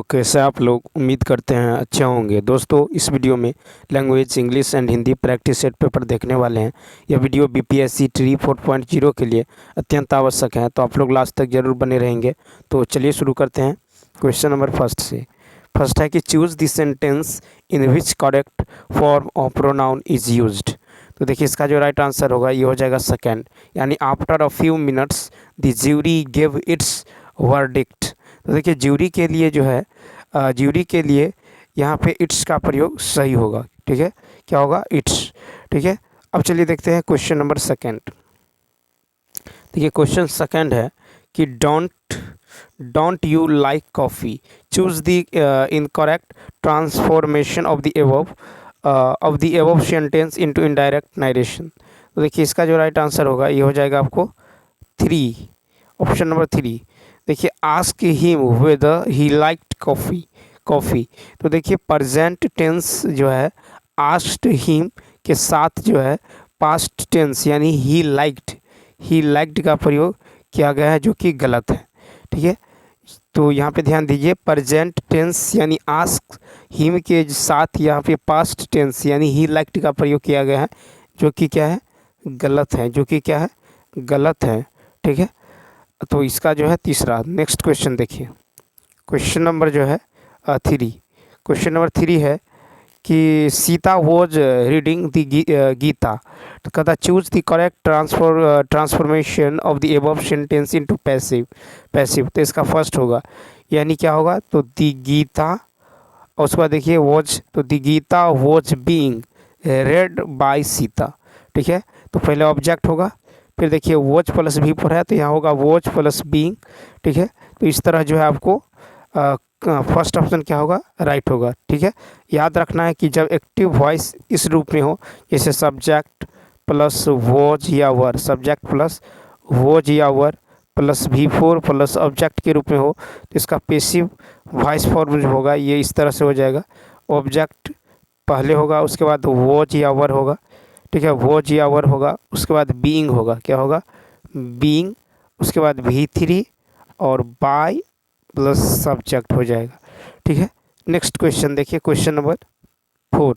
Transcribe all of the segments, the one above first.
तो कैसे आप लोग उम्मीद करते हैं अच्छे होंगे। दोस्तों इस वीडियो में language English and Hindi practice set paper देखने वाले हैं। यह वीडियो बीपीएससी ट्री 4.0 के लिए अत्यंत आवश्यक है, तो आप लोग लास्ट तक जरूर बने रहेंगे। तो चलिए शुरू करते हैं क्वेश्चन नंबर फर्स्ट से। फर्स्ट है कि choose the sentence in which correct form of pronoun is used. तो देखिए इसका जो राइट आंसर होगा ये हो जाएगा सेकेंड, यानी after a few minutes the jury give its verdict. तो देखिए ज्यूरी के लिए जो है ज्यूरी के लिए यहाँ पे इट्स का प्रयोग सही होगा। ठीक है, क्या होगा? इट्स। ठीक है, अब चलिए देखते हैं क्वेश्चन नंबर सेकेंड। देखिए क्वेश्चन सेकेंड है कि don't you like coffee, choose the incorrect transformation of the above sentence into indirect narration. तो देखिए इसका जो राइट आंसर होगा ये हो जाएगा आपको थ्री, ऑप्शन नंबर थ्री। देखिए ask him weather he liked coffee. तो देखिए प्रेजेंट टेंस जो है आस्क्ड हिम के साथ जो है पास्ट टेंस यानी ही लाइक्ड का प्रयोग किया गया है, जो कि गलत है। ठीक है, तो यहाँ पे ध्यान दीजिए, प्रेजेंट टेंस यानी आस्क हिम के साथ यहाँ पे पास्ट टेंस यानी ही लाइक्ड का प्रयोग किया गया है, जो कि क्या है? गलत है, जो कि क्या है? गलत है। ठीक है, तो इसका जो है तीसरा। नेक्स्ट क्वेश्चन देखिए, क्वेश्चन नंबर जो है थ्री। क्वेश्चन नंबर थ्री है कि Sita was reading the Gita. तो कहता choose the correct transformation of the above sentence into passive. तो इसका फर्स्ट होगा, यानी क्या होगा? तो द गीता, और उसके बाद देखिए वॉज, तो the Gita was being read by Sita. ठीक है, तो पहले ऑब्जेक्ट होगा, फिर देखिए वॉच प्लस भी पर है तो यहाँ होगा वॉच प्लस बीइंग। ठीक है, तो इस तरह जो है आपको फर्स्ट ऑप्शन क्या होगा? राइट होगा। ठीक है, याद रखना है कि जब एक्टिव वॉइस इस रूप में हो, जैसे सब्जेक्ट प्लस वॉच या वर, सब्जेक्ट प्लस वॉच या वर प्लस V4 प्लस ऑब्जेक्ट के रूप में हो, तो इसका पैसिव वॉइस फॉर्म जो होगा ये इस तरह से हो जाएगा। ऑब्जेक्ट पहले होगा, उसके बाद वॉच या वर होगा। ठीक है, वॉच या वर होगा, उसके बाद बीइंग होगा, क्या होगा? बीइंग, उसके बाद V3 और बाय प्लस सब्जेक्ट हो जाएगा। ठीक है, नेक्स्ट क्वेश्चन देखिए, question number four.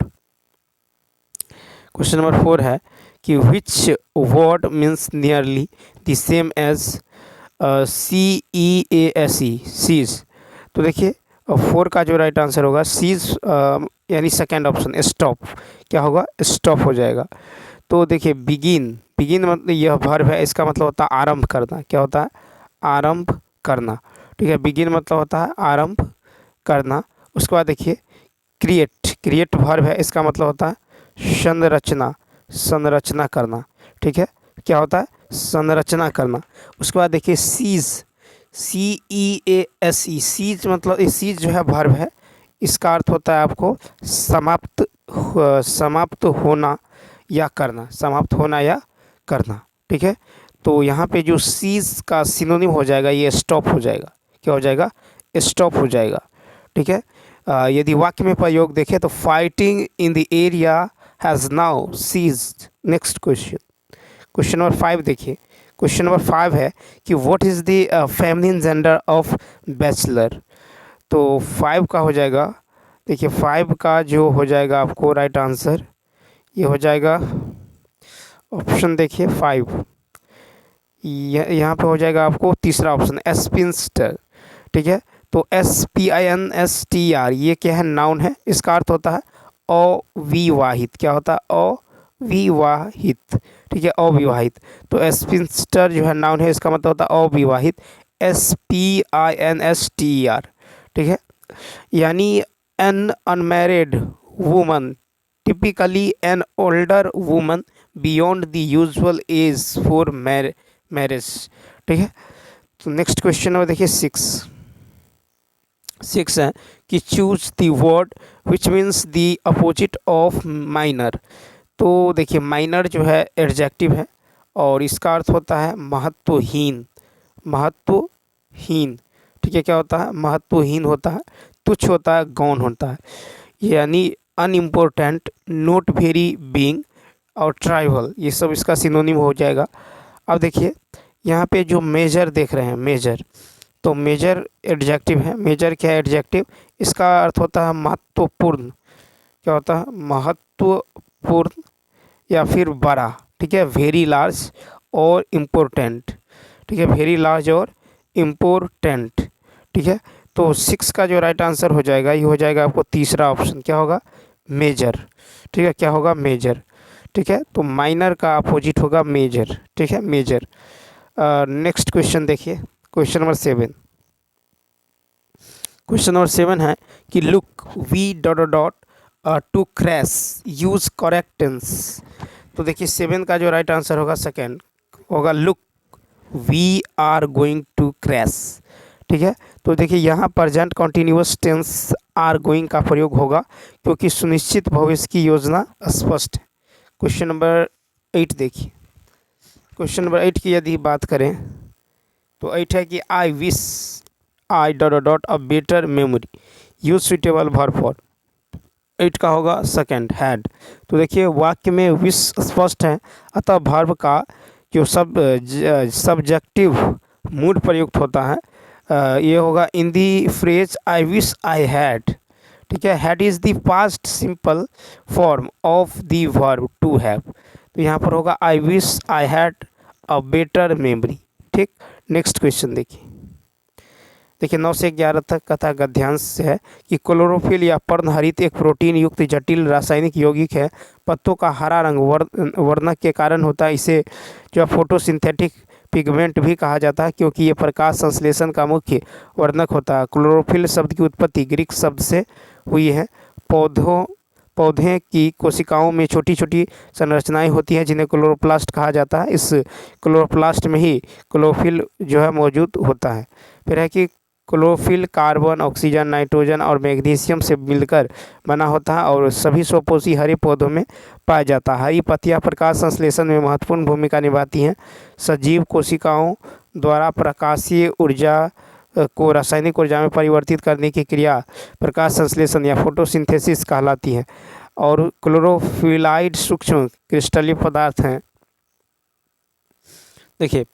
Question number four है कि which word means nearly the same as CEASE, cease. तो देखिए फोर का जो राइट आंसर होगा सीज, यानी सेकेंड ऑप्शन स्टॉप, क्या होगा? स्टॉप हो जाएगा। तो देखिए बिगिन मतलब यह वर्ब है, इसका मतलब होता है आरंभ करना। क्या होता है? आरंभ करना। ठीक है, बिगिन मतलब होता है आरंभ करना। उसके बाद देखिए क्रिएट वर्ब है, इसका मतलब होता है संरचना करना। ठीक है, क्या होता है? संरचना करना। उसके बाद देखिए सीज, CEASE, सीज मतलब सीज जो है वर्ब है, इसका अर्थ होता है आपको समाप्त होना या करना, समाप्त होना या करना। ठीक है, तो यहाँ पे जो सीज का सिनोनिम हो जाएगा ये स्टॉप हो जाएगा। क्या हो जाएगा? स्टॉप हो जाएगा। ठीक है, यदि वाक्य में प्रयोग देखें तो fighting in the area has now ceased. Next question, question number five देखिए। क्वेश्चन नंबर फाइव है कि what is the feminine gender of bachelor. तो फाइव का हो जाएगा, देखिए फाइव का जो हो जाएगा आपको राइट आंसर ये हो जाएगा ऑप्शन देखिए फाइव, यहाँ पे हो जाएगा आपको तीसरा ऑप्शन स्पिंस्टर। ठीक है, तो SPINSTR ये क्या है? नाउन है, इसका अर्थ होता है अविवाहित। क्या होता है? अविवाहित। ठीक है, अविवाहित। तो स्पिंस्टर जो है नाउन है, इसका मतलब होता है अविवाहित, SPINSTER। ठीक है, यानी an unmarried woman, typically an older woman beyond the usual age for marriage। ठीक है, तो नेक्स्ट क्वेश्चन नंबर देखिए सिक्स है कि choose the word which means the opposite of minor. तो देखिए माइनर जो है एडजेक्टिव है और इसका अर्थ होता है महत्वहीन। ठीक है, क्या होता है? महत्वहीन होता है, तुच्छ होता है, गौण होता है, यानी अनइम्पोर्टेंट, नॉट वेरी बिंग और ट्राइवल, ये सब इसका सिनोनिम हो जाएगा। अब देखिए यहाँ पे जो मेजर देख रहे हैं, मेजर, तो मेजर एडजेक्टिव है। मेजर क्या है? एडजेक्टिव। इसका अर्थ होता है महत्वपूर्ण। क्या होता है? महत्वपूर्ण या फिर बड़ा। ठीक है, वेरी लार्ज और इम्पोर्टेंट। ठीक है, वेरी लार्ज और इम्पोर्टेंट। ठीक है, तो 6 का जो राइट आंसर हो जाएगा ये हो जाएगा आपको तीसरा ऑप्शन। क्या होगा? मेजर। ठीक है, क्या होगा? मेजर। ठीक है, तो माइनर का अपोजिट होगा मेजर। ठीक है, मेजर। नेक्स्ट क्वेश्चन देखिए, क्वेश्चन नंबर 7। क्वेश्चन नंबर 7 है कि look we dot dot to crash use correct tense. तो देखिए 7 का जो राइट आंसर होगा सेकेंड होगा look we are going to crash. ठीक है, तो देखिए यहाँ present continuous tense are going का प्रयोग होगा क्योंकि सुनिश्चित भविष्य की योजना स्पष्ट है। क्वेश्चन नंबर 8 देखिए, क्वेश्चन नंबर 8 की यदि बात करें तो 8 है कि आई wish I dot dot a better memory use suitable verb for. 8 का होगा सेकंड हैड। तो देखिए वाक्य में विश स्पष्ट है, अतः वर्ब का जो सब्जेक्टिव मूड प्रयुक्त होता है ये होगा in the phrase I wish I had. ठीक है, had is the past simple form of the verb to have. तो यहाँ पर होगा I wish I had a better memory. ठीक, नेक्स्ट क्वेश्चन देखिए। देखिए 9 से 11 तक कथा गद्यांश है कि क्लोरोफिल या पर्णहरित एक प्रोटीन युक्त जटिल रासायनिक यौगिक है। पत्तों का हरा रंग वर्णक के कारण होता है। इसे जो फोटोसिंथेटिक पिगमेंट भी कहा जाता है क्योंकि ये प्रकाश संश्लेषण का मुख्य वर्णक होता है। क्लोरोफिल शब्द की उत्पत्ति ग्रीक शब्द से हुई है। पौधे की कोशिकाओं में छोटी छोटी संरचनाएं होती हैं जिन्हें क्लोरोप्लास्ट कहा जाता है। इस क्लोरोप्लास्ट में ही क्लोरोफिल जो है मौजूद होता है। फिर है कि क्लोरोफिल कार्बन, ऑक्सीजन, नाइट्रोजन और मैग्नीशियम से मिलकर बना होता है और सभी स्वपोषी हरे पौधों में पाया जाता है। हरी पत्तियां प्रकाश संश्लेषण में महत्वपूर्ण भूमिका निभाती हैं। सजीव कोशिकाओं द्वारा प्रकाशीय ऊर्जा को रासायनिक ऊर्जा में परिवर्तित करने की क्रिया प्रकाश संश्लेषण या फोटोसिंथेसिस कहलाती है। और क्लोरोफिलाइड सूक्ष्म क्रिस्टलीय पदार्थ हैं। देखिए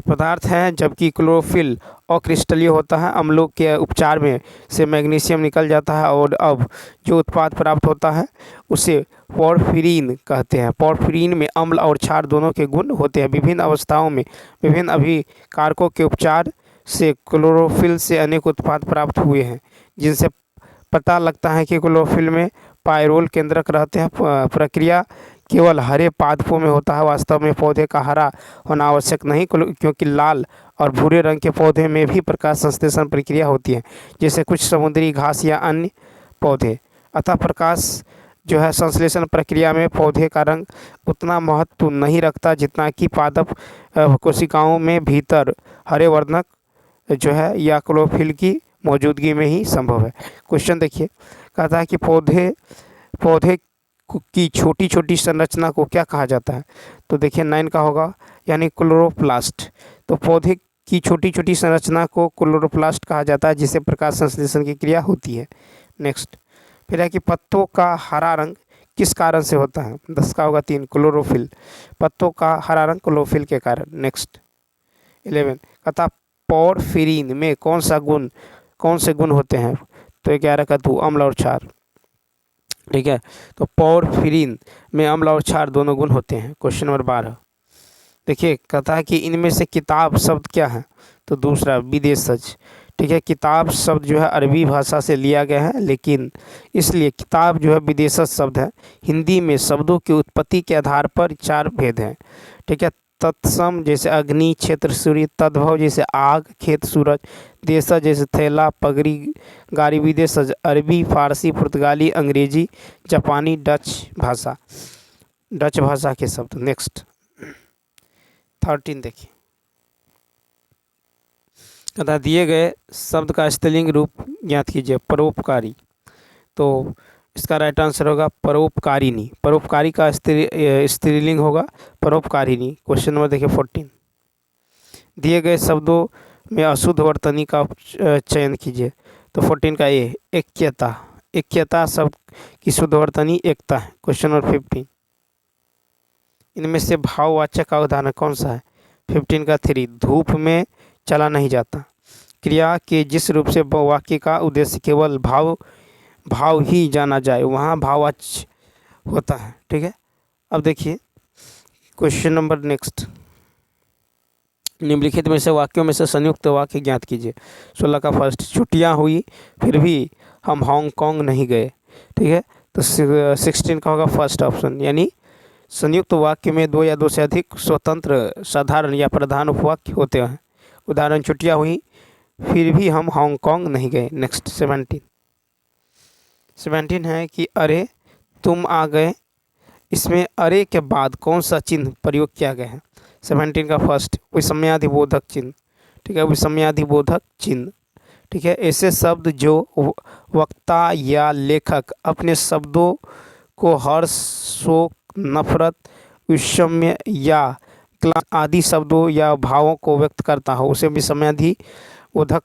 पदार्थ हैं जबकि क्लोरोफिल अक्रिस्टलीय होता है। अम्लों के उपचार में से मैग्नीशियम निकल जाता है और अब जो उत्पाद प्राप्त होता है उसे पोरफिरीन कहते हैं। पोरफिरीन में अम्ल और क्षार दोनों के गुण होते हैं। विभिन्न अवस्थाओं में विभिन्न अभिकारकों के उपचार से क्लोरोफिल से अनेक उत्पाद प्राप्त हुए हैं जिनसे पता लगता है कि क्लोरोफिल में पायरोल केंद्रक रहते हैं। प्रक्रिया केवल हरे पादपों में होता है। वास्तव में पौधे का हरा होना आवश्यक नहीं क्योंकि लाल और भूरे रंग के पौधे में भी प्रकाश संश्लेषण प्रक्रिया होती है जैसे कुछ समुद्री घास या अन्य पौधे। अतः प्रकाश जो है संश्लेषण प्रक्रिया में पौधे का रंग उतना महत्व नहीं रखता जितना कि पादप कोशिकाओं में भीतर हरे वर्णक जो है या क्लोरोफिल की मौजूदगी में ही संभव है। क्वेश्चन देखिए, कहता है कि पौधे की छोटी छोटी संरचना को क्या कहा जाता है। तो देखिए 9 का होगा यानी क्लोरोप्लास्ट। तो पौधे की छोटी छोटी संरचना को क्लोरोप्लास्ट कहा जाता है जिसे प्रकाश संश्लेषण की क्रिया होती है। नेक्स्ट फिर है कि पत्तों का हरा रंग किस कारण से होता है। 10 का होगा 3 क्लोरोफिल। पत्तों का हरा रंग क्लोरोफिल के कारण। नेक्स्ट 11 कहता पोरफिरीन में कौन से गुण होते हैं। तो 11 का 2 अम्ल और क्षार। ठीक है, तो पोरफिरीन में अम्ल और क्षार दोनों गुण होते हैं। क्वेश्चन नंबर 12 देखिए, कहता है कि इनमें से किताब शब्द क्या है। तो दूसरा विदेशज। ठीक है, किताब शब्द जो है अरबी भाषा से लिया गया है लेकिन इसलिए किताब जो है विदेशज शब्द है। हिंदी में शब्दों की उत्पत्ति के आधार पर 4 भेद हैं। ठीक है, तत्सम जैसे अग्नि, क्षेत्र सूर्य, तद्भव जैसे आग, खेत सूरज, देशज जैसे थैला, पगड़ी, गाड़ी। विदेशज अरबी, फारसी, पुर्तगाली, अंग्रेजी, जापानी, डच भाषा के शब्द। नेक्स्ट 13 देखिए, कहता दिए गए शब्द का स्त्रीलिंग रूप ज्ञात कीजिए। परोपकारी। तो इसका राइट आंसर होगा परोपकारिणी। परोपकारी का स्त्रीलिंग होगा परोपकारिणी। क्वेश्चन नंबर देखिए 14 दिए गए शब्दों में अशुद्ध वर्तनी का चयन कीजिए। तो 14 का ए ऐक्यता। ऐक्यता शब्द की शुद्ध वर्तनी एकता है। क्वेश्चन नंबर 15 इनमें से भाववाचक का उदाहरण कौन सा है। 15 का 3, धूप में चला नहीं जाता। क्रिया के जिस रूप से वाक्य का उद्देश्य केवल भाव ही जाना जाए वहाँ भाववाच्य होता है। ठीक है, अब देखिए क्वेश्चन नंबर नेक्स्ट। निम्नलिखित में से वाक्यों में से संयुक्त वाक्य ज्ञात कीजिए। 16 का फर्स्ट, छुट्टियां हुई फिर भी हम हांगकांग नहीं गए। ठीक है, तो 16 का होगा फर्स्ट ऑप्शन, यानी संयुक्त वाक्य में दो या दो से अधिक स्वतंत्र साधारण या प्रधान उपवाक्य होते हैं। उदाहरण, छुट्टियां हुई फिर भी हम हांगकांग नहीं गए। नेक्स्ट 17 है कि अरे तुम आ गए। इसमें अरे के बाद कौन सा चिन्ह प्रयोग किया गया है? 17 का फर्स्ट, विस्मयादिबोधक चिन्ह। ठीक है, विस्मयादिबोधक चिन्ह। ठीक है, ऐसे शब्द जो वक्ता या लेखक अपने शब्दों को हर्ष, शोक, नफरत, विषम्य या क्लांति आदि शब्दों या भावों को व्यक्त करता हो उसे विस्मयादिबोधक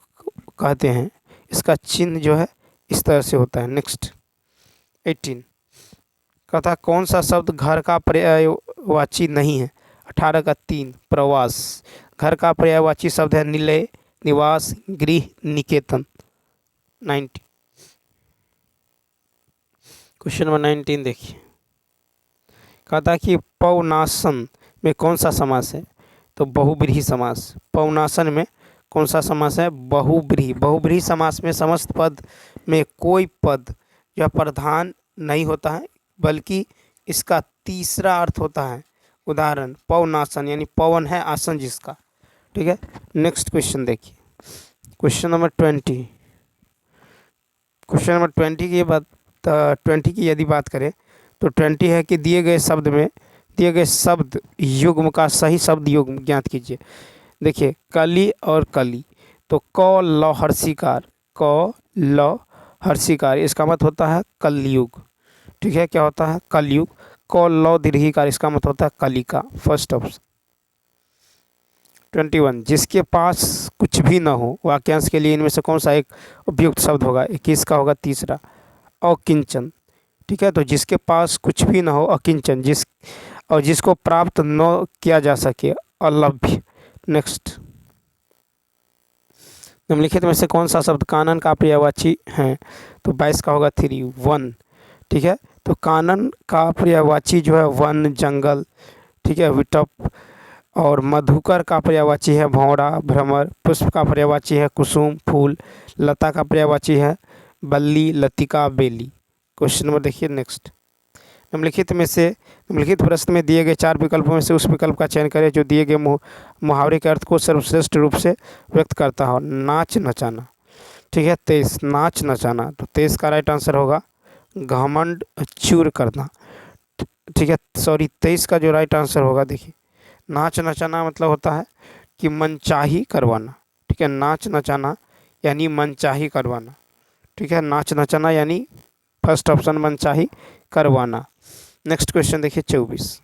कहते हैं। इसका चिन्ह जो है इस तरह से होता है। नेक्स्ट 18 कहता कौन सा शब्द घर का पर्यायवाची नहीं है? 18 का 3, प्रवास। घर का पर्यायवाची शब्द है निलय, निवास, गृह, निकेतन। 19 क्वेश्चन नंबर 19 देखिए, कहता कि पवनासन में कौन सा समास है? तो बहुब्रीहि समास। पवनासन में कौन सा समास है? बहुब्रीहि। बहुब्रीहि समास में समस्त पद में कोई पद यह प्रधान नहीं होता है बल्कि इसका तीसरा अर्थ होता है। उदाहरण, पवनासन यानी पवन है आसन जिसका। ठीक है, नेक्स्ट क्वेश्चन देखिए, क्वेश्चन नंबर 20। क्वेश्चन नंबर 20 की बात 20 की यदि बात करें तो 20 है कि दिए गए शब्द युग्म का सही शब्द युग्म ज्ञात कीजिए। देखिए, कली और कली, तो क ल हर्षिकार, क ल हर्षिकार, इसका मतलब होता है कलयुग। ठीक है, क्या होता है? कलयुग। क ल दीर्घिकार, इसका मतलब होता है कलिका। First option. 21 जिसके पास कुछ भी न हो वाक्यांश के लिए इनमें से कौन सा एक उपयुक्त शब्द होगा? 21 का होगा तीसरा, अकिंचन। ठीक है, तो जिसके पास कुछ भी न हो अकिंचन, जिसको प्राप्त न किया जा सके, अलभ्य। नेक्स्ट, निम्नलिखित में से कौन सा शब्द कानन का पर्यायवाची है? तो 22 का होगा 3, वन। ठीक है, तो कानन का पर्यायवाची जो है वन, जंगल। ठीक है, विटप। और मधुकर का पर्यायवाची है भौरा, भ्रमर। पुष्प का पर्यायवाची है कुसुम, फूल। लता का पर्यायवाची है बल्ली, लतिका, बेली। क्वेश्चन नंबर देखिए नेक्स्ट। निम्नलिखित प्रश्न में दिए गए 4 विकल्पों में से उस विकल्प का चयन करें जो दिए गए मुहावरे के अर्थ को सर्वश्रेष्ठ रूप से व्यक्त करता हो। नाच नचाना। ठीक है, 23 नाच नचाना, तो 23 का राइट आंसर होगा घमंड चूर करना। ठीक है, सॉरी 23 का जो राइट आंसर होगा, देखिए नाच नचाना मतलब होता है कि मनचाही करवाना। ठीक है, नाच नचाना यानी मनचाही करवाना। ठीक है, नाच नचाना यानी फर्स्ट ऑप्शन मनचाही करवाना। नेक्स्ट क्वेश्चन देखिए 24,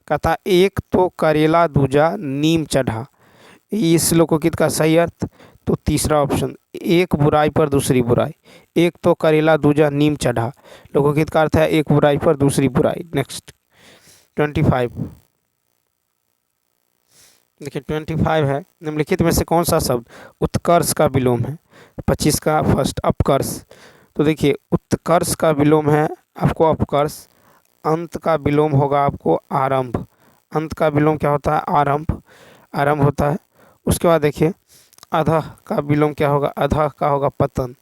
कहता एक तो करेला दूजा नीम चढ़ा। इस लोकोकित का सही अर्थ, तो तीसरा ऑप्शन, एक बुराई पर दूसरी बुराई। एक तो करेला दूजा नीम चढ़ा, लोकोकित का अर्थ है एक बुराई पर दूसरी बुराई। नेक्स्ट 25 देखिए, 25 है निम्नलिखित में से कौन सा शब्द उत्कर्ष का विलोम है? 25 का फर्स्ट, अपकर्ष। तो देखिए, उत्कर्ष का विलोम है आपको अपकर्ष। अंत का विलोम होगा आपको आरंभ। अंत का विलोम क्या होता है? आरंभ होता है। उसके बाद देखिए, अधः का विलोम क्या होगा? अधः का होगा पतन।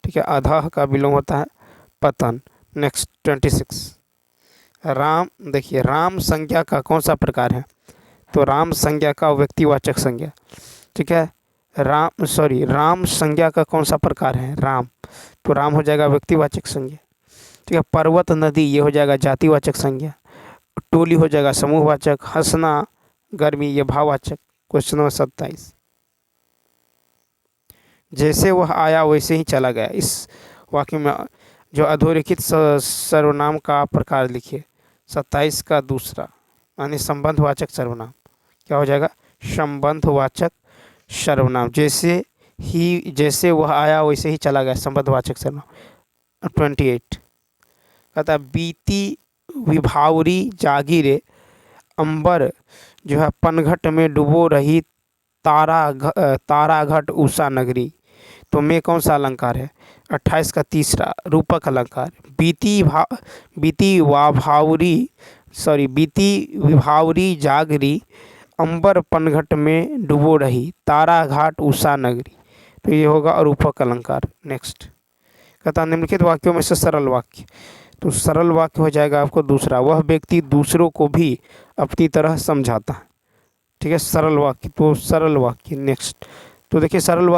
ठीक है, अधः का विलोम होता है पतन। नेक्स्ट 26, राम। देखिए, राम संज्ञा का कौन सा प्रकार है? तो राम संज्ञा का व्यक्तिवाचक संज्ञा। ठीक है, राम संज्ञा का कौन सा प्रकार है? राम, तो राम हो जाएगा व्यक्तिवाचक संज्ञा। ठीक है, पर्वत, नदी, ये हो जाएगा जातिवाचक संज्ञा। टोली हो जाएगा समूहवाचक। हंसना, गर्मी, ये भाववाचक। क्वेश्चन नंबर 27, जैसे वह आया वैसे ही चला गया, इस वाक्य में जो अधोरेखित सर्वनाम का प्रकार लिखिए। 27 का दूसरा, यानी संबंधवाचक सर्वनाम। क्या हो जाएगा? संबंधवाचक सर्वनाम। जैसे वह आया वैसे ही चला गया, संबंधवाचक सर्वनाम। 28 कहता बीती विभावरी जागीरे, अंबर जो है पनघट में डूबो रही ताराघट उषा नगरी। तो में कौन सा अलंकार है? 28 का तीसरा रूपक अलंकार। बीती विभावरी जागरी, अंबर पनघट में डूबो रही ताराघाट उषा नगरी। तो ये होगा रूपक अलंकार। नेक्स्ट कहता निम्नलिखित वाक्यों में से सरल वाक्य। तो सरल वाक्य हो जाएगा आपको दूसरा, वह व्यक्ति दूसरों को भी अपनी तरह समझाता है। ठीक है, सरल वाक्य। तो सरल वाक्य नेक्स्ट। तो देखिए सरल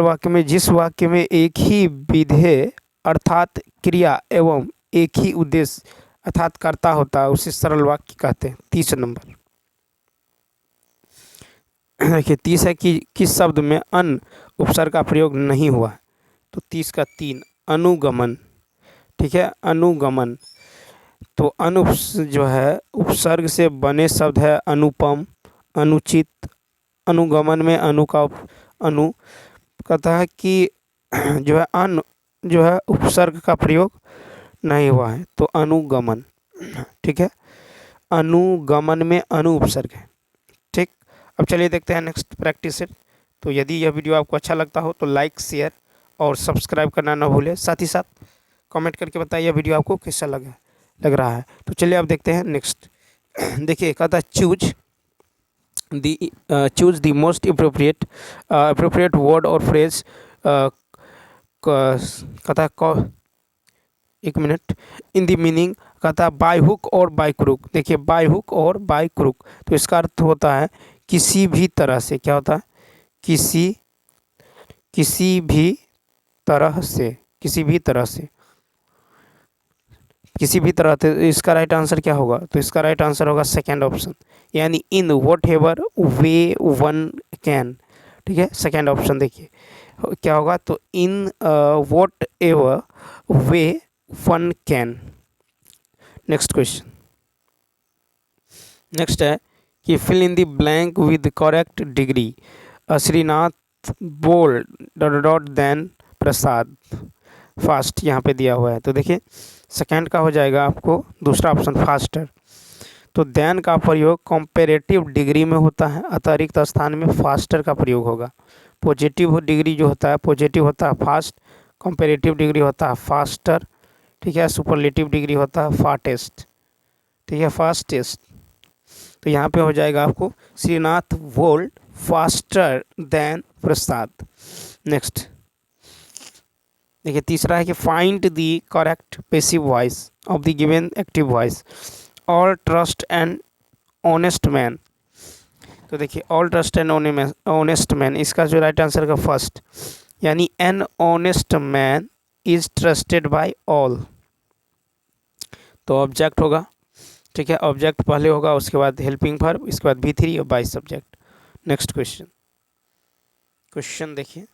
वाक्य में जिस वाक्य में एक ही विधेय अर्थात क्रिया एवं एक ही उद्देश्य अर्थात कर्ता होता है उसे सरल वाक्य कहते हैं। 30 नंबर देखिए 30 है कि किस शब्द में अन उपसर्ग का प्रयोग नहीं हुआ है। तो 30 का 3 अनुगमन। ठीक है, अनुगमन। तो जो है उपसर्ग से बने शब्द है अनुपम, अनुचित। अनुगमन में अनु कहता है कि जो है जो है उपसर्ग का प्रयोग नहीं हुआ है, तो अनुगमन। ठीक है, अनुगमन में अनु उपसर्ग है। ठीक, अब चलिए देखते हैं नेक्स्ट प्रैक्टिस सेट। तो यदि यह वीडियो आपको अच्छा लगता हो तो लाइक, शेयर और सब्सक्राइब करना ना भूलें। साथ ही साथ कमेंट करके बताइए यह वीडियो आपको कैसा लग रहा है। तो चलिए अब देखते हैं नेक्स्ट। देखिए कहता है choose the most appropriate word और फ्रेज। कहता है एक मिनट, इन द मीनिंग। कहता है बाय हुक और बाय क्रुक। देखिए बाय हुक और बाय क्रुक, तो इसका अर्थ होता है किसी भी तरह से। क्या होता है? किसी भी तरह से, किसी भी तरह से। इसका राइट आंसर क्या होगा? तो इसका राइट आंसर होगा सेकंड ऑप्शन, यानी in whatever way one can. ठीक है, सेकंड ऑप्शन देखिए क्या होगा, तो in whatever way one can. Next question. Next है कि fill in the blank with correct degree. Srinath bowled than Prasad fast यहाँ पे दिया हुआ है। तो देखिए सेकंड का हो जाएगा आपको दूसरा ऑप्शन फास्टर। तो देन का प्रयोग कंपैरेटिव डिग्री में होता है, अतिरिक्त स्थान में फास्टर का प्रयोग होगा। पॉजिटिव डिग्री जो होता है पॉजिटिव होता है फास्ट, कंपैरेटिव डिग्री होता है फास्टर। ठीक है, सुपरलेटिव डिग्री होता है फास्टेस्ट। ठीक है, फास्टेस्ट। तो यहाँ पे हो जाएगा आपको श्रीनाथ बोल्ड फास्टर देन प्रसाद। नेक्स्ट देखिए तीसरा है कि find the correct passive voice of the given active voice. All trust and honest man. तो देखिए all trust and honest man, इसका जो राइट आंसर का फर्स्ट, यानी an honest man is trusted bye all. तो ऑब्जेक्ट होगा। ठीक है, ऑब्जेक्ट पहले होगा, उसके बाद हेल्पिंग वर्ब, इसके बाद V3 और बाय सब्जेक्ट। नेक्स्ट क्वेश्चन देखिए,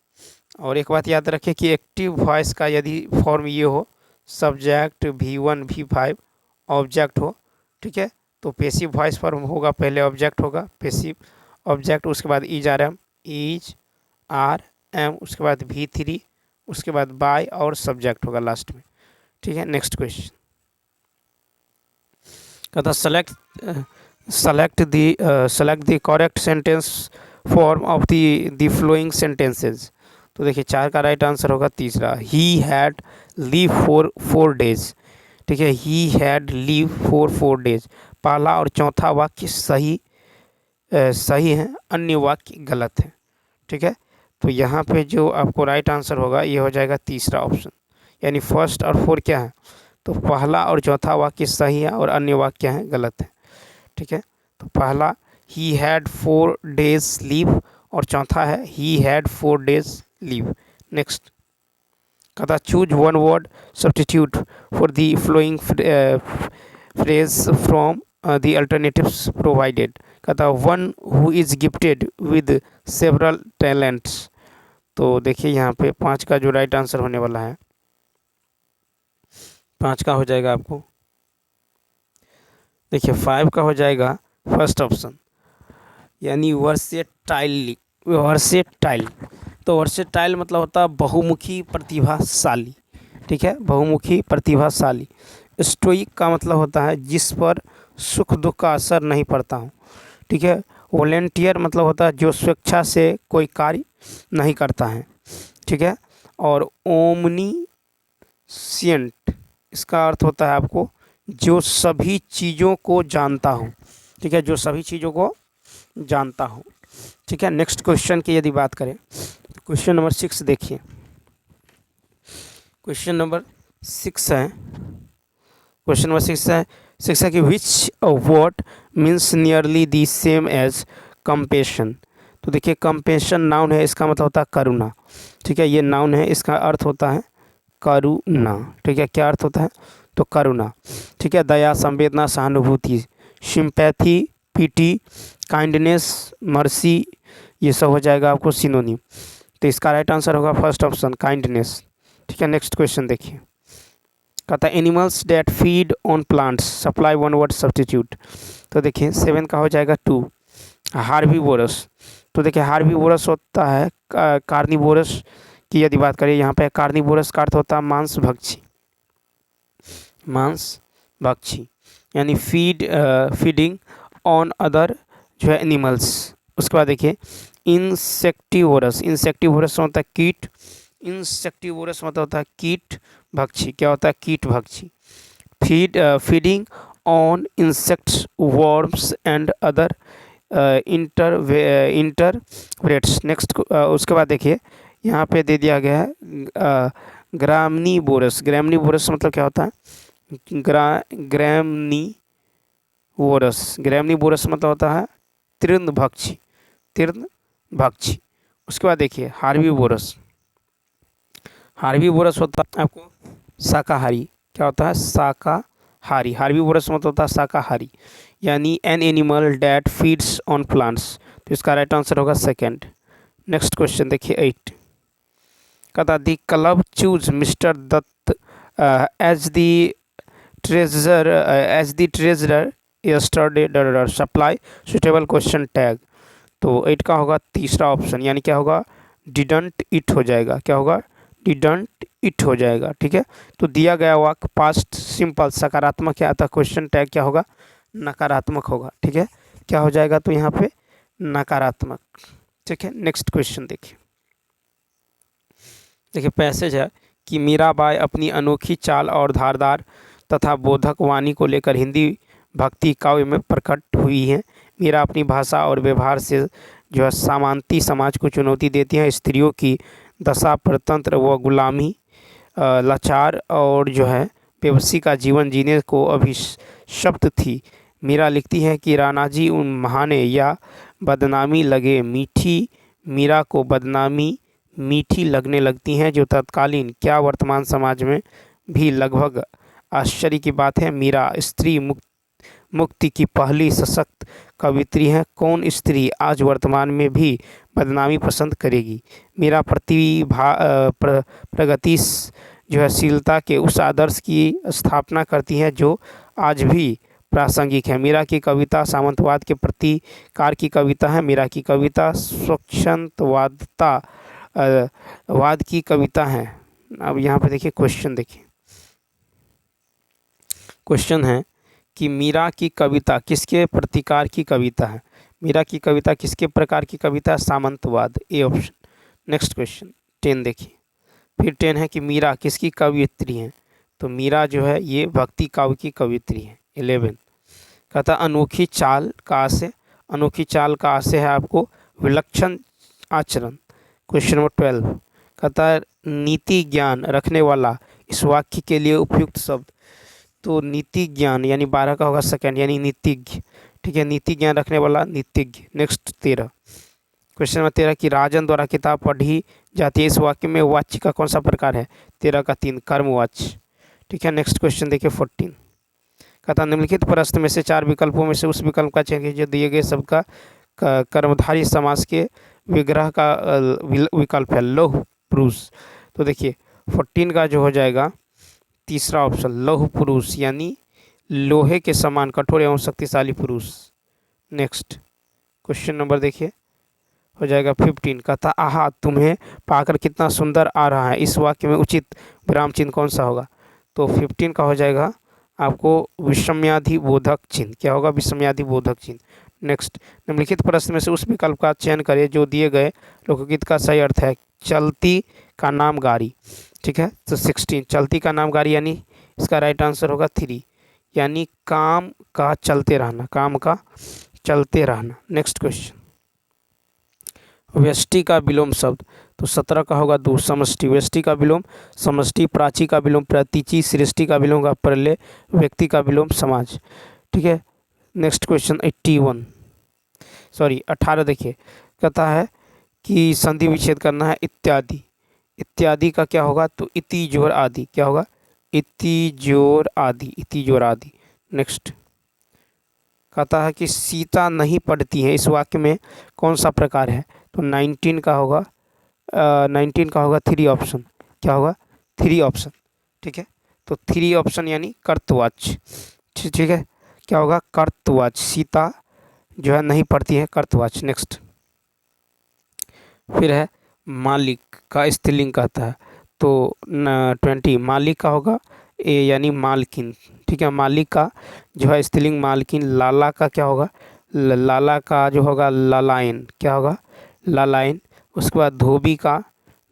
और एक बात याद रखिए कि एक्टिव वॉइस का यदि फॉर्म ये हो सब्जेक्ट V1 V5 ऑब्जेक्ट हो, ठीक है, तो पैसिव वॉइस फॉर्म होगा, पहले ऑब्जेक्ट होगा पैसिव ऑब्जेक्ट, उसके बाद इज आर एम, उसके बाद V3, उसके बाद बाय और सब्जेक्ट होगा लास्ट में। ठीक है, नेक्स्ट क्वेश्चन कहता select the correct sentence form of the flowing sentences. तो देखिए 4 का राइट आंसर होगा तीसरा, he had leave for 4 days. ठीक है, he had leave for 4 days. पहला और चौथा वाक्य सही है, अन्य वाक्य गलत है। ठीक है, तो यहाँ पे जो आपको राइट आंसर होगा ये हो जाएगा तीसरा ऑप्शन, यानी फर्स्ट और 4 क्या है, तो पहला और चौथा वाक्य सही है और अन्य वाक्य हैं गलत है। ठीक है, तो पहला ही हैड 4 डेज लीव और चौथा है he had 4 days leave. Next कहता choose one word substitute for the following phrase from the alternatives provided. कहता one who is gifted with several talents. तो देखिए यहाँ पे 5 का जो राइट आंसर होने वाला है, 5 का हो जाएगा आपको, देखिए 5 का हो जाएगा फर्स्ट ऑप्शन, यानी वर्सेटाइल। तो वर्सेटाइल मतलब होता है बहुमुखी प्रतिभाशाली। ठीक है, बहुमुखी प्रतिभाशाली। स्टोइक का मतलब होता है जिस पर सुख दुख का असर नहीं पड़ता हो, ठीक है। वॉलेंटियर मतलब होता है जो स्वेच्छा से कोई कार्य नहीं करता है, ठीक है। और ओमनीसिएंट इसका अर्थ होता है आपको जो सभी चीज़ों को जानता हो, ठीक है, जो सभी चीज़ों को जानता हो, ठीक है। नेक्स्ट क्वेश्चन की यदि बात करें, क्वेश्चन नंबर 6 देखिए। क्वेश्चन नंबर 6 है, क्वेश्चन नंबर 6 है कि which word means nearly the same as compassion. तो देखिए कंपेशन नाउन है, इसका मतलब होता है करुणा, ठीक है। ये नाउन है, इसका अर्थ होता है करुणा, ठीक है। क्या अर्थ होता है? तो करुणा, ठीक है। दया, संवेदना, सहानुभूति, सिंपैथी, पीटी, काइंडनेस, मर्सी, ये सब हो जाएगा आपको सिनोनिम। तो इसका राइट आंसर होगा फर्स्ट ऑप्शन काइंडनेस, ठीक है। नेक्स्ट क्वेश्चन देखिए, कहता है animals that feed on plants supply one word substitute. तो देखिए 7 का हो जाएगा 2 हार्बीवोरस। तो देखिए हार्बीवोरस होता है कार्निवोरस की यदि बात करें, यहाँ पे कार्निवोरस का अर्थ होता है मांस भक्षी, मांस भक्षी, यानी फीडिंग ऑन अदर जो है एनिमल्स। उसके बाद देखिए इंसेक्टिवोरस, इंसेक्टिवोरस होता है कीट, इंसेक्टिवोरस मतलब होता है कीट भक्षी। क्या होता है? कीट भक्षी। Feeding on insects, worms and other invertebrates. Next उसके बाद देखिए यहाँ पे दे दिया गया है ग्रामनीवोरस। ग्रामनीवोरस मतलब क्या होता है? ग्रामनीवोरस, ग्रामनीवोरस मतलब होता है तृणभक्षी, तृणभक्षी। उसके बाद देखिए हार्बीवोरस, हार्बीवोरस होता है आपको शाकाहारी। क्या होता है? शाकाहारी। हार्बीवोरस मतलब होता है शाकाहारी, यानी an animal that feeds on plants. तो इसका राइट आंसर होगा सेकंड। नेक्स्ट क्वेश्चन देखिए 8, कहता the club choose Mr Dutt as the treasurer yesterday supply suitable question tag. तो 8 का होगा तीसरा ऑप्शन, यानी क्या होगा? डिडंट इट हो जाएगा। क्या होगा? डिडंट इट हो जाएगा, ठीक है। तो दिया गया वाक्य पास्ट सिंपल सकारात्मक है, अतः क्वेश्चन टैग क्या होगा? नकारात्मक होगा, ठीक है। क्या हो जाएगा तो यहाँ पे? नकारात्मक, ठीक है। नेक्स्ट क्वेश्चन देखिए, देखिए पैसेज है कि मीराबाई अपनी अनोखी चाल और धारदार तथा बोधक वाणी को लेकर हिंदी भक्ति काव्य में प्रकट हुई हैं। मीरा अपनी भाषा और व्यवहार से जो है सामंती समाज को चुनौती देती हैं। स्त्रियों की दशा परतंत्र व गुलामी, लाचार और जो है बेबसी का जीवन जीने को अभिशप्त थी। मीरा लिखती है कि राणाजी उन महाने या बदनामी लगे मीठी, मीरा को बदनामी मीठी लगने लगती हैं जो तत्कालीन क्या वर्तमान समाज में भी लगभग आश्चर्य की बात है। मीरा स्त्री मुक्ति की पहली सशक्त कवित्री हैं। कौन स्त्री आज वर्तमान में भी बदनामी पसंद करेगी? मीरा प्रगति जो है शीलता के उस आदर्श की स्थापना करती हैं जो आज भी प्रासंगिक है। मीरा की कविता सामंतवाद के प्रतिकार की कविता है। मीरा की कविता स्वच्छंदवादता वाद की कविता है। अब यहाँ पे देखिए क्वेश्चन, देखिए क्वेश्चन है कि मीरा की कविता किसके प्रतिकार की कविता है? मीरा की कविता किसके प्रकार की कविता है? सामंतवाद, ए ऑप्शन। नेक्स्ट क्वेश्चन 10 देखिए, फिर 10 है कि मीरा किसकी कवियत्री हैं? तो मीरा जो है ये भक्ति काव्य की कवित्री है। 11 कहता अनोखी चाल का आशय, अनोखी चाल का आशय है आपको विलक्षण आचरण। क्वेश्चन नंबर 12 कहता है नीति ज्ञान रखने वाला इस वाक्य के लिए उपयुक्त शब्द। तो नीति ज्ञान यानी 12 का होगा सेकंड, यानी नीतिज्ञ, ठीक है। नीति ज्ञान रखने वाला नीतिज्ञ। नेक्स्ट 13 क्वेश्चन नंबर 13 कि राजन द्वारा किताब पढ़ी जाती है, इस वाक्य में वाच्य का कौन सा प्रकार है? 13 का 3 कर्मवाच्य, ठीक है। नेक्स्ट क्वेश्चन देखिए 14 कहता निम्नलिखित प्रश्न में से 4 विकल्पों में से उस विकल्प का चयन कीजिए जो दिए गए सबका कर्मधारी समास के विग्रह का विकल्प है लौह पुरुष। तो देखिए 14 का जो हो जाएगा तीसरा ऑप्शन लौह पुरुष, यानी लोहे के समान कठोर एवं शक्तिशाली पुरुष। नेक्स्ट क्वेश्चन नंबर देखिए हो जाएगा 15 कहता आहा तुम्हें पाकर कितना सुंदर आ रहा है, इस वाक्य में उचित विराम चिन्ह कौन सा होगा? तो 15 का हो जाएगा आपको विषमयादि बोधक चिन्ह, क्या होगा, विषमयादि बोधक चिन्ह। नेक्स्ट, निम्नलिखित प्रश्न में से उस विकल्प का चयन करें जो दिए गए लोकगीत का सही अर्थ है। चलती का नाम गाड़ी, ठीक है, तो 16 चलती का नाम गाड़ी यानी इसका राइट आंसर होगा 3, यानी काम का चलते रहना, काम का चलते रहना। नेक्स्ट क्वेश्चन, व्यष्टि का विलोम शब्द, तो 17 का होगा 2 समष्टि, व्यष्टि का विलोम समष्टि, प्राची का विलोम प्रतीचि, सृष्टि का विलोम का प्रलय, व्यक्ति का विलोम समाज, ठीक है। नेक्स्ट क्वेश्चन 18 देखिए, कहता है कि संधि विच्छेद करना है इत्यादि, इत्यादि का क्या होगा, तो इति जोर आदि, क्या होगा, इति जोर आदि, इति जोर आदि। नेक्स्ट, कहता है कि सीता नहीं पढ़ती है, इस वाक्य में कौन सा प्रकार है, तो 19 का होगा 3 ऑप्शन, क्या होगा, 3 ऑप्शन, ठीक है, तो 3 ऑप्शन यानी कर्तवाच्य, ठीक है, क्या होगा, कर्तवाच्य, सीता जो है नहीं पढ़ती है, कर्तवाच्य। नेक्स्ट, फिर है मालिक का स्त्रीलिंग कहता है, तो 20 मालिक का होगा ए यानी मालकिन, ठीक है, मालिक का जो है स्त्रीलिंग मालकिन, लाला का क्या होगा, लाला का जो होगा लालायन, क्या होगा, लालायन। उसके बाद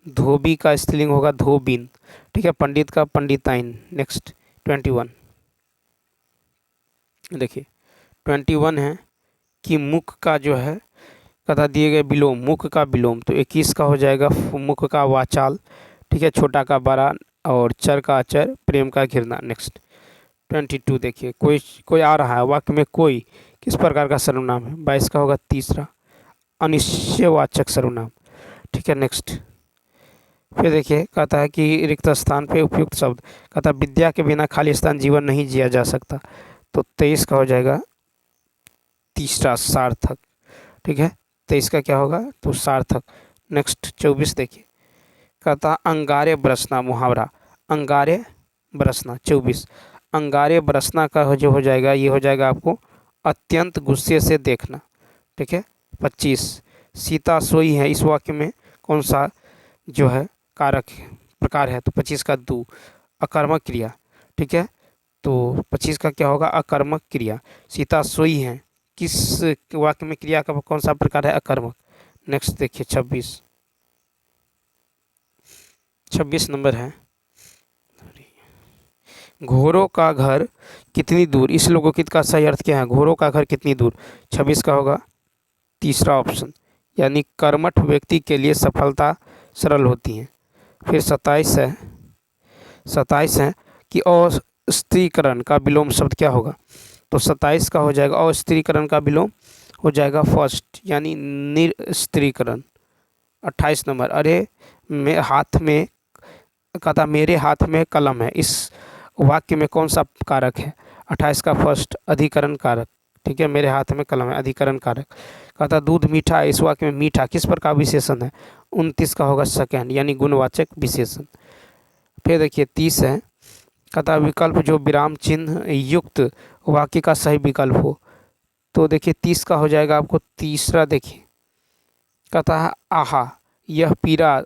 धोबी का स्त्रीलिंग होगा धोबिन, ठीक है, पंडित का पंडिताइन। नेक्स्ट 21 देखिए 21 है कि मुख का जो है कथा दिए गए विलोम, मुख का विलोम, तो 21 का हो जाएगा मुख का वाचाल, ठीक है, छोटा का बड़ा, और चर का अचर, प्रेम का घृणा। नेक्स्ट 22 देखिए, कोई आ रहा है, वाक्य में कोई किस प्रकार का सर्वनाम है, 22 का होगा तीसरा अनिश्चयवाचक सर्वनाम, ठीक है। नेक्स्ट, फिर देखिए कहता है कि रिक्त स्थान पे उपयुक्त शब्द, कहता है विद्या के बिना खाली स्थान जीवन नहीं जिया जा सकता, तो 23 का हो जाएगा तीसरा सार्थक, ठीक है, 23 का क्या होगा, तो सार्थक। नेक्स्ट 24 देखिए, कहता अंगारे बरसना मुहावरा, अंगारे बरसना 24, अंगारे बरसना का जो हो जाएगा, ये हो जाएगा आपको अत्यंत गुस्से से देखना, ठीक है। 25 सीता सोई है, इस वाक्य में कौन सा जो है कारक प्रकार है, तो 25 का 2 अकर्मक क्रिया, ठीक है, तो 25 का क्या होगा, अकर्मक क्रिया, सीता सोई है किस वाक्य में क्रिया का कौन सा प्रकार है, अकर्मक। नेक्स्ट देखिए 26 नंबर है, घोड़ों का घर कितनी दूर, इस लोकगीत का सही अर्थ क्या है, घोड़ों का घर कितनी दूर, 26 का होगा तीसरा ऑप्शन, यानी कर्मठ व्यक्ति के लिए सफलता सरल होती है। फिर 27 है कि अस्त्रीकरण का विलोम शब्द क्या होगा, तो 27 का हो जाएगा अस्त्रीकरण का विलोम हो जाएगा फर्स्ट, यानी निस्त्रीकरण। 28 नंबर, अरे मेरे हाथ में, कहता मेरे हाथ में कलम है, इस वाक्य में कौन सा कारक है, 28 का फर्स्ट अधिकरण कारक, ठीक है, मेरे हाथ में कलम है अधिकरण कारक। कहता दूध मीठा है, इस वाक्य में मीठा किस प्रकार विशेषण है, 29 का होगा सेकंड, यानी गुणवाचक विशेषण। फिर देखिए 30 है, कहता विकल्प जो विराम चिन्ह युक्त वाक्य का सही विकल्प हो, तो देखिए 30 का हो जाएगा आपको तीसरा, देखिए कहता है आहा यह पीड़ा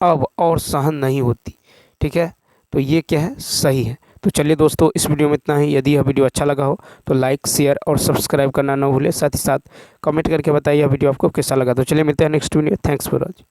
अब और सहन नहीं होती, ठीक है, तो ये क्या है, सही है। तो चलिए दोस्तों, इस वीडियो में इतना ही। यदि यह वीडियो अच्छा लगा हो तो लाइक शेयर और सब्सक्राइब करना न भूलें, साथ ही साथ कमेंट करके बताइए यह वीडियो आपको कैसा लगा। तो चलिए मिलते हैं next video, thanks for watching.